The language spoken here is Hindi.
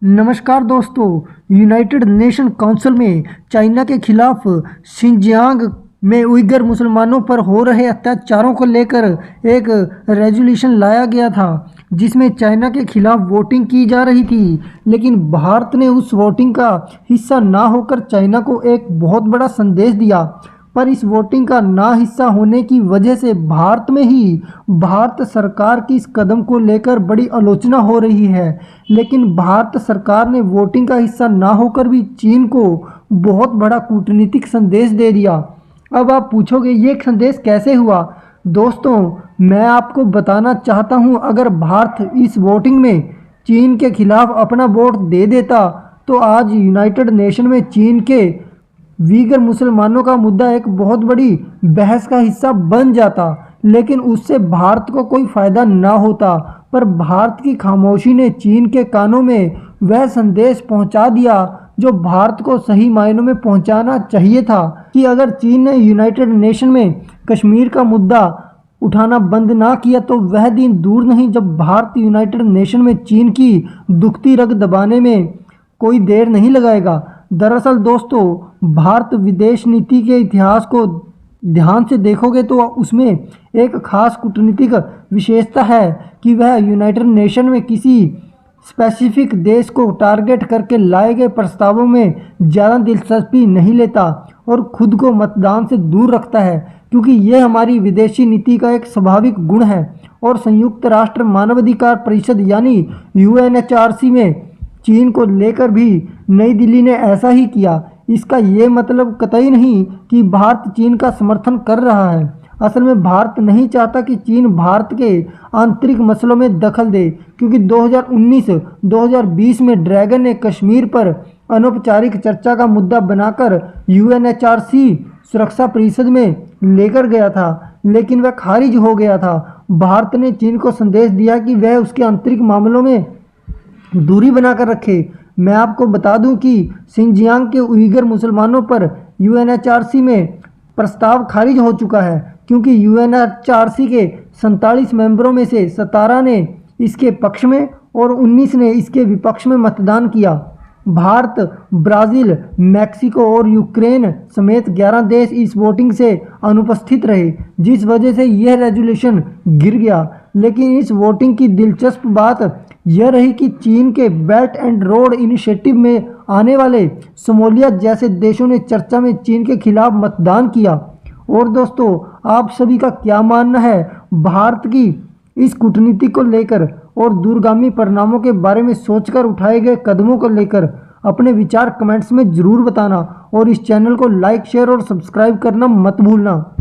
नमस्कार दोस्तों। यूनाइटेड नेशन काउंसिल में चाइना के खिलाफ शिनजियांग में उइगर मुसलमानों पर हो रहे अत्याचारों को लेकर एक रेजोल्यूशन लाया गया था, जिसमें चाइना के खिलाफ वोटिंग की जा रही थी। लेकिन भारत ने उस वोटिंग का हिस्सा ना होकर चाइना को एक बहुत बड़ा संदेश दिया। पर इस वोटिंग का ना हिस्सा होने की वजह से भारत में ही भारत सरकार की इस कदम को लेकर बड़ी आलोचना हो रही है। लेकिन भारत सरकार ने वोटिंग का हिस्सा ना होकर भी चीन को बहुत बड़ा कूटनीतिक संदेश दे दिया। अब आप पूछोगे ये संदेश कैसे हुआ? दोस्तों, मैं आपको बताना चाहता हूँ, अगर भारत इस वोटिंग में चीन के खिलाफ अपना वोट दे देता तो आज यूनाइटेड नेशन में चीन के वीगर मुसलमानों का मुद्दा एक बहुत बड़ी बहस का हिस्सा बन जाता। लेकिन उससे भारत को कोई फ़ायदा ना होता। पर भारत की खामोशी ने चीन के कानों में वह संदेश पहुंचा दिया जो भारत को सही मायनों में पहुंचाना चाहिए था, कि अगर चीन ने यूनाइटेड नेशन में कश्मीर का मुद्दा उठाना बंद ना किया तो वह दिन दूर नहीं जब भारत यूनाइटेड नेशन में चीन की दुखती रग दबाने में कोई देर नहीं लगाएगा। दरअसल दोस्तों, भारत विदेश नीति के इतिहास को ध्यान से देखोगे तो उसमें एक खास कूटनीतिक विशेषता है कि वह यूनाइटेड नेशन में किसी स्पेसिफिक देश को टारगेट करके लाए गए प्रस्तावों में ज़्यादा दिलचस्पी नहीं लेता और खुद को मतदान से दूर रखता है, क्योंकि यह हमारी विदेशी नीति का एक स्वाभाविक गुण है। और संयुक्त राष्ट्र मानवाधिकार परिषद यानी यूएनएचआरसी में चीन को लेकर भी नई दिल्ली ने ऐसा ही किया। इसका ये मतलब कतई नहीं कि भारत चीन का समर्थन कर रहा है। असल में भारत नहीं चाहता कि चीन भारत के आंतरिक मसलों में दखल दे, क्योंकि 2019-2020 में ड्रैगन ने कश्मीर पर अनौपचारिक चर्चा का मुद्दा बनाकर यूएनएचआरसी सुरक्षा परिषद में लेकर गया था, लेकिन वह खारिज हो गया था। भारत ने चीन को संदेश दिया कि वह उसके आंतरिक मामलों में दूरी बनाकर रखे। मैं आपको बता दूं कि शिनजियांग के उइगर मुसलमानों पर यूएनएचआरसी में प्रस्ताव खारिज हो चुका है, क्योंकि यूएनएचआरसी के 47 मेंबरों में से 17 ने इसके पक्ष में और 19 ने इसके विपक्ष में मतदान किया। भारत, ब्राज़ील, मैक्सिको और यूक्रेन समेत 11 देश इस वोटिंग से अनुपस्थित रहे, जिस वजह से यह रेजोल्यूशन गिर गया। लेकिन इस वोटिंग की दिलचस्प बात यह रही कि चीन के बेल्ट एंड रोड इनिशिएटिव में आने वाले सोमालिया जैसे देशों ने चर्चा में चीन के खिलाफ मतदान किया। और दोस्तों, आप सभी का क्या मानना है भारत की इस कूटनीति को लेकर और दूरगामी परिणामों के बारे में सोचकर उठाए गए कदमों को लेकर? अपने विचार कमेंट्स में ज़रूर बताना और इस चैनल को लाइक, शेयर और सब्सक्राइब करना मत भूलना।